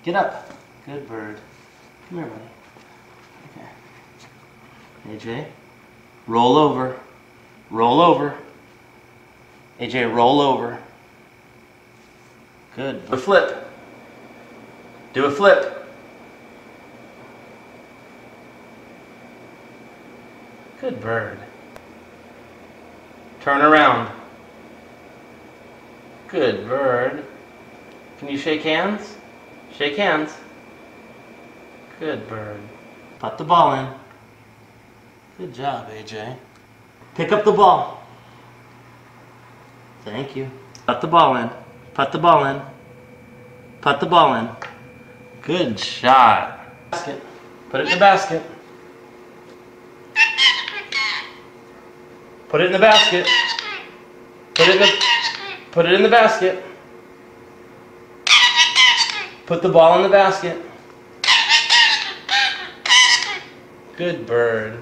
Get up. Good bird. Come here, buddy. Okay. AJ, roll over. Roll over. AJ, roll over. Good. Do a flip. Do a flip. Good bird. Turn around. Good bird. Can you shake hands? Shake hands. Good bird. Put the ball in. Good job, AJ. Pick up the ball. Thank you. Put the ball in. Put the ball in. Put the ball in. Good shot. Basket. Put it in the basket. Put it in the basket. Put it in the basket. Put the ball in the basket. Good bird.